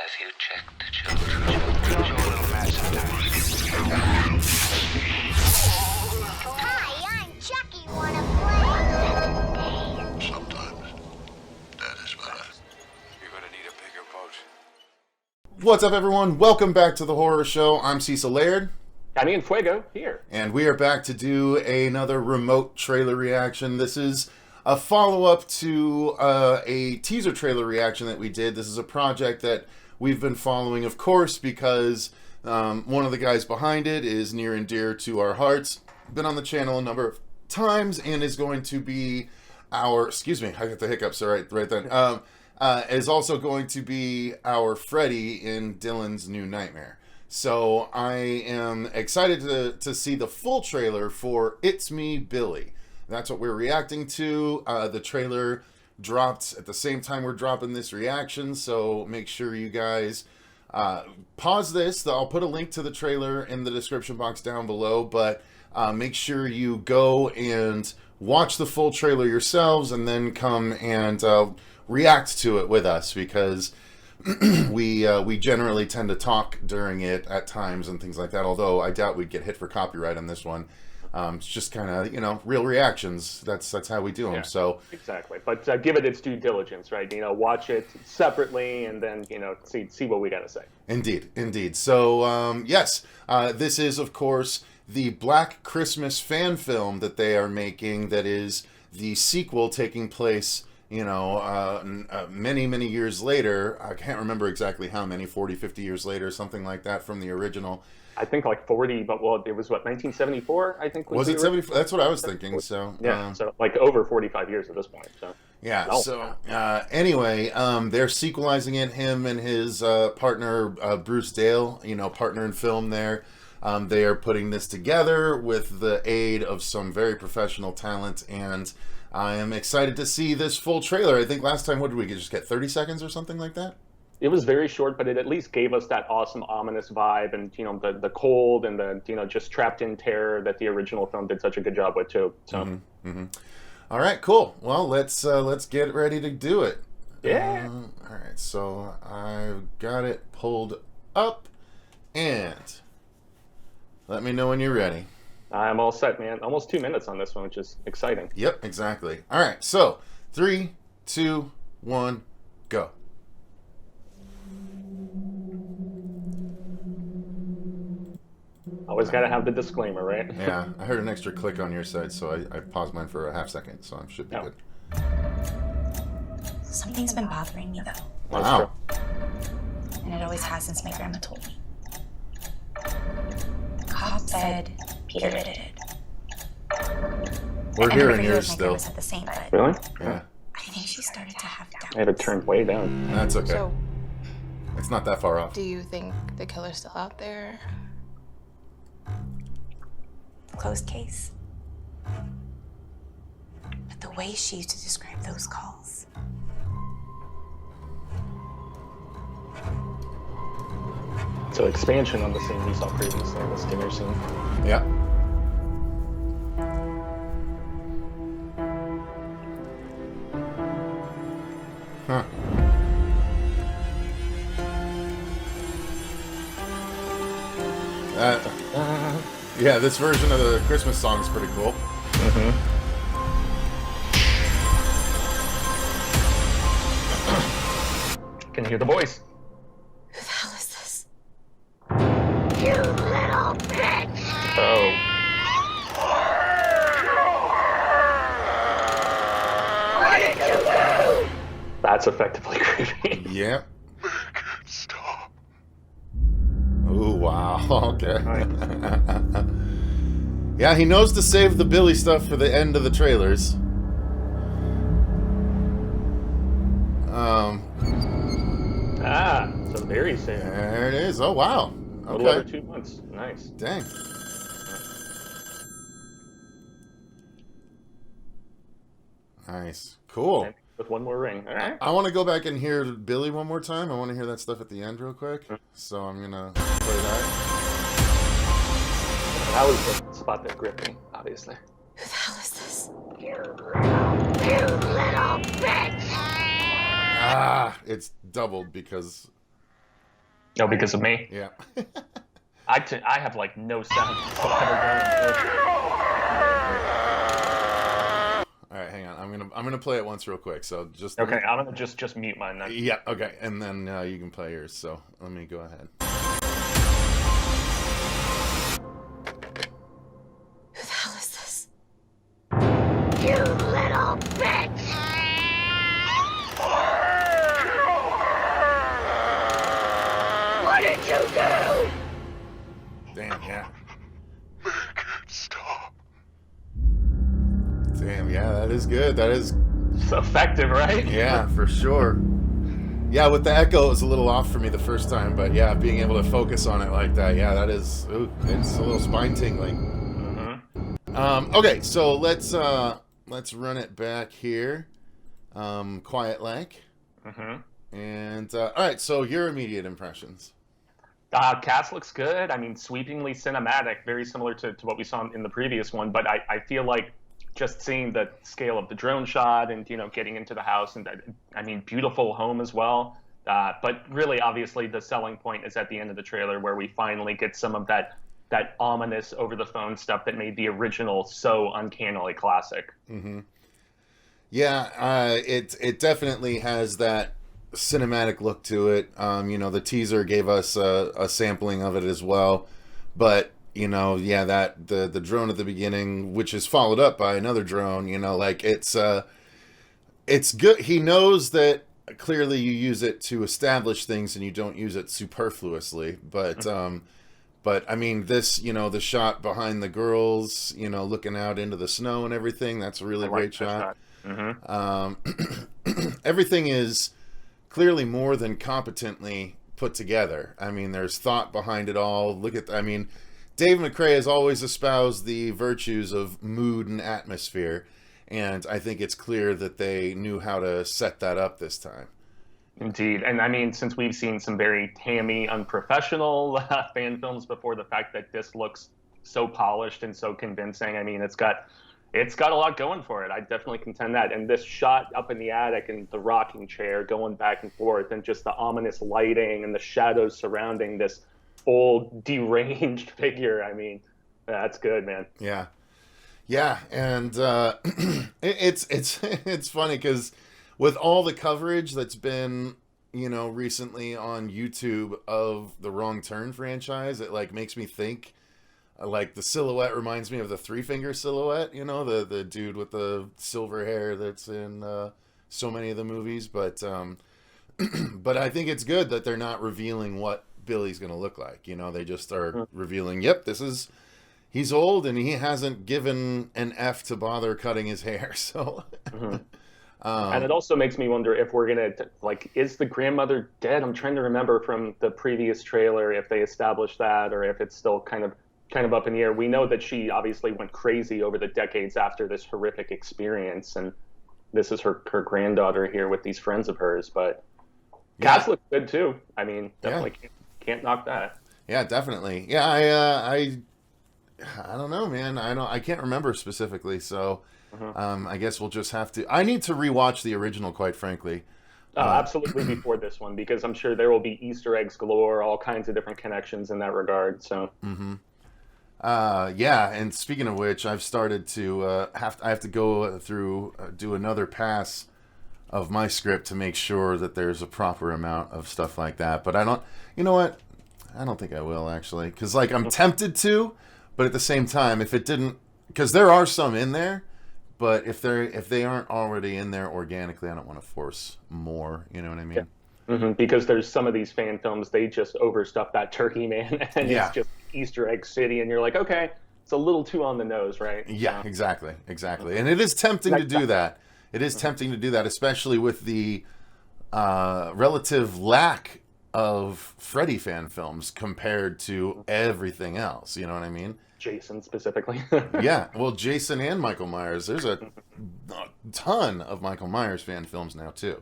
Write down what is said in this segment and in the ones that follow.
Have you checked the children? Hi, I'm Chucky. Wanna play? Sometimes that is better. You're gonna need a bigger boat. What's up, everyone? Welcome back to the horror show. I'm Cecil Laird. Jaime and Fuego here. And we are back to do another remote trailer reaction. This is a follow-up to a teaser trailer reaction that we did. This is a project that we've been following, of course, because one of the guys behind it is near and dear to our hearts. Been on the channel a number of times and is going to be our... Excuse me, I got the hiccups right then. Is also going to be our Freddy in Dylan's New Nightmare. So I am excited to see the full trailer for It's Me, Billy. That's what we're reacting to. The trailer dropped at the same time we're dropping this reaction, so make sure you guys pause this. I'll put a link to the trailer in the description box down below, but make sure you go and watch the full trailer yourselves and then come and react to it with us, because we generally tend to talk during it at times and things like that, although I doubt we'd get hit for copyright on this one. It's just kind of, real reactions. That's how we do them. Yeah, so exactly. But give it its due diligence, right? Watch it separately and then, see what we got to say. Indeed. So, yes, this is, of course, the Black Christmas fan film that they are making that is the sequel taking place, many years later. I can't remember exactly how many, 40, 50 years later, something like that from the original. I think like 40, but it was what, 1974, I think. Was it 74? That's what I was thinking. So yeah, so like over 45 years at this point. So yeah. So anyway, they're sequelizing it. Him and his partner Bruce Dale, partner in film. There, they are putting this together with the aid of some very professional talent, and I am excited to see this full trailer. I think last time, what did we just get? 30 seconds or something like that? It was very short, but it at least gave us that awesome, ominous vibe, and the cold and the just trapped in terror that the original film did such a good job with too. So, All right, cool. Well, let's get ready to do it. Yeah. All right, so I've got it pulled up, and let me know when you're ready. I'm all set, man. Almost 2 minutes on this one, which is exciting. Yep, exactly. All right, so 3, 2, 1, go. Always got to have the disclaimer, right? Yeah, I heard an extra click on your side, so I paused mine for a half second, so I should be good. Something's been bothering me, though. Wow. And it always has since my grandma told me. The cop said Peter did it. We're I hearing never yours my still. grandma said the same, but Really? Yeah, I think she started to have doubts. I had it turned way down. that's okay. So, It's not that far off. do you think the killer's still out there? Closed case. But the way she used to describe those calls. So expansion on the scene we saw previously in this dinner scene. Yeah. Huh. Yeah, this version of the Christmas song is pretty cool. Can you hear the voice? Who the hell is this? You little bitch! Oh. What did you do? That's effectively creepy. Yep. Stop. Oh, wow. Okay. Yeah, he knows to save the Billy stuff for the end of the trailers. So very soon. There it is. Oh, wow. A little over Okay. 2 months. Nice. Dang. Nice. Cool. And with one more ring. All right. I want to go back and hear Billy one more time. I want to hear that stuff at the end real quick. So I'm going to play that. That was the spot that gripped me, obviously. Who the hell is this? You little bitch! Ah, it's doubled because No, because of me. Yeah. I have like no sound whatsoever going. All right, hang on. I'm gonna play it once real quick. So just Okay, I'm gonna just mute mine then. Yeah. Okay, and then you can play yours. So let me go ahead. Who the hell is this? You little bitch! What did you do? Damn. Yeah. Make it stop. Damn. Yeah. That is good. That is. It's effective, right? Yeah, for sure. Yeah, with the echo, it was a little off for me the first time, but yeah, being able to focus on it like that, yeah, that is. Ooh, it's a little spine tingling. Okay, so let's run it back here. Quiet like. And all right, so your immediate impressions. Cast looks good. I mean, sweepingly cinematic, very similar to what we saw in the previous one. But I feel like just seeing the scale of the drone shot and, getting into the house and, I mean, beautiful home as well. But really, obviously, the selling point is at the end of the trailer where we finally get some of that ominous over-the-phone stuff that made the original so uncannily classic. Yeah, it definitely has that cinematic look to it. The teaser gave us a sampling of it as well, but that the drone at the beginning, which is followed up by another drone, it's good. He knows that clearly you use it to establish things and you don't use it superfluously, but I mean, this, the shot behind the girls, looking out into the snow and everything, that's a really great shot. Everything is clearly more than competently put together. I mean, there's thought behind it all. Dave McCrae has always espoused the virtues of mood and atmosphere, and I think it's clear that they knew how to set that up this time. Indeed. And I mean, since we've seen some very hammy, unprofessional fan films before, the fact that this looks so polished and so convincing, I mean, it's got a lot going for it. I definitely contend that. And this shot up in the attic and the rocking chair going back and forth and just the ominous lighting and the shadows surrounding this old deranged figure. I mean, that's good, man. Yeah, and it's funny because with all the coverage that's been recently on YouTube of the Wrong Turn franchise, it makes me think the silhouette reminds me of the Three Finger Silhouette. The dude with the silver hair that's in so many of the movies. But but I think it's good that they're not revealing what Billy's gonna look like. They just are revealing, yep, he's old and he hasn't given an F to bother cutting his hair. So and it also makes me wonder if we're gonna is the grandmother dead? I'm trying to remember from the previous trailer if they established that or if it's still kind of up in the air. We know that she obviously went crazy over the decades after this horrific experience, and this is her granddaughter here with these friends of hers. But cast looks good too. I mean, definitely can't knock that. Yeah, definitely. Yeah, I don't know, man. I can't remember specifically, so I guess we'll just have to. I need to rewatch the original, quite frankly. Absolutely before this one, because I'm sure there will be Easter eggs galore, all kinds of different connections in that regard. So. Yeah, and speaking of which, I've started to I have to go through do another pass of my script to make sure that there's a proper amount of stuff like that. But I don't. You know what? I don't think I will actually, because I'm tempted to, but at the same time, if it didn't, because there are some in there, but if they aren't already in there organically, I don't want to force more. You know what I mean? Yeah. Because there's some of these fan films, they just overstuff that turkey, man, and it's just Easter egg city, and you're like, okay, it's a little too on the nose, right? Yeah, exactly, and it is tempting to do that. It is tempting to do that, especially with the relative lack of Freddy fan films compared to everything else. You know what I mean? Jason specifically. Yeah, well, Jason and Michael Myers. There's a ton of Michael Myers fan films now too.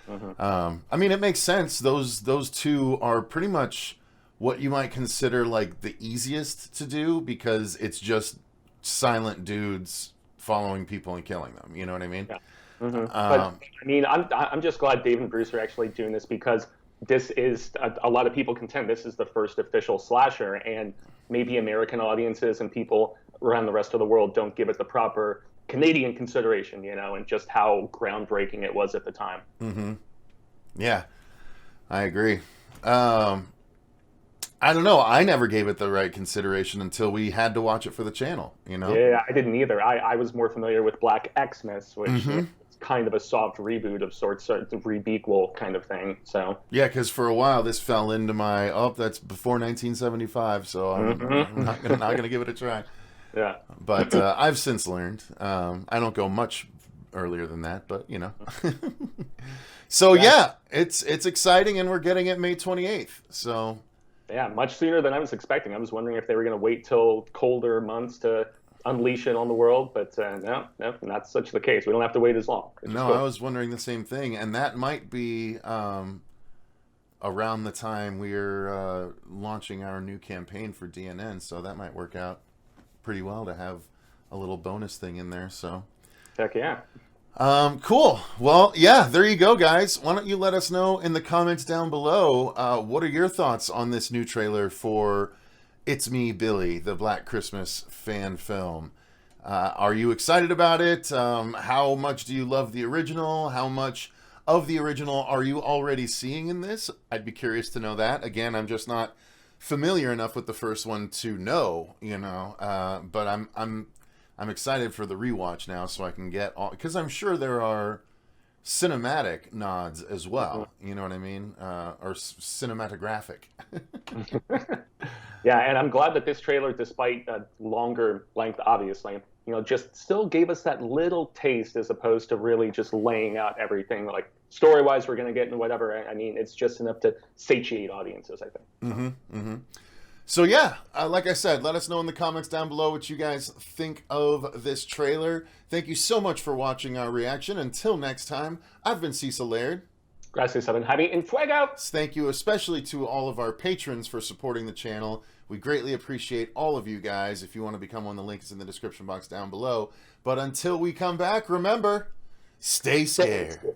I mean, it makes sense. Those two are pretty much what you might consider the easiest to do, because it's just silent dudes following people and killing them. You know what I mean? Yeah. But I mean, I'm just glad Dave and Bruce are actually doing this, because this is a lot of people contend this is the first official slasher, and maybe American audiences and people around the rest of the world don't give it the proper Canadian consideration, and just how groundbreaking it was at the time. Mm-hmm. Yeah, I agree. I don't know. I never gave it the right consideration until we had to watch it for the channel, Yeah, I didn't either. I was more familiar with Black Xmas, which is kind of a soft reboot of sorts, a rebequel kind of thing. So yeah, because for a while this fell into my, that's before 1975, so I'm not gonna give it a try. Yeah. But I've since learned. I don't go much earlier than that, but So yeah, it's exciting, and we're getting it May 28th. So yeah, much sooner than I was expecting. I was wondering if they were going to wait till colder months to unleash it on the world, but no, not such the case. We don't have to wait as long. No, cool. I was wondering the same thing, and that might be around the time we're launching our new campaign for DNN, so that might work out pretty well to have a little bonus thing in there. So heck yeah. Cool. Well, yeah, there you go, guys. Why don't you let us know in the comments down below, what are your thoughts on this new trailer for It's Me, Billy, the Black Christmas fan film? Are you excited about it? How much do you love the original? How much of the original are you already seeing in this? I'd be curious to know that. Again, I'm just not familiar enough with the first one to know, but I'm excited for the rewatch now, so I can get all, because I'm sure there are cinematic nods as well. You know what I mean? Or cinematographic. Yeah, and I'm glad that this trailer, despite a longer length, obviously, just still gave us that little taste, as opposed to really just laying out everything like story-wise we're going to get and whatever. I mean, it's just enough to satiate audiences, I think. So yeah, like I said, let us know in the comments down below what you guys think of this trailer. Thank you so much for watching our reaction. Until next time, I've been Cecil Laird. Gracias, Jaime, and Fuego! Thank you especially to all of our patrons for supporting the channel. We greatly appreciate all of you guys. If you want to become one, the link is in the description box down below. But until we come back, remember, stay scared.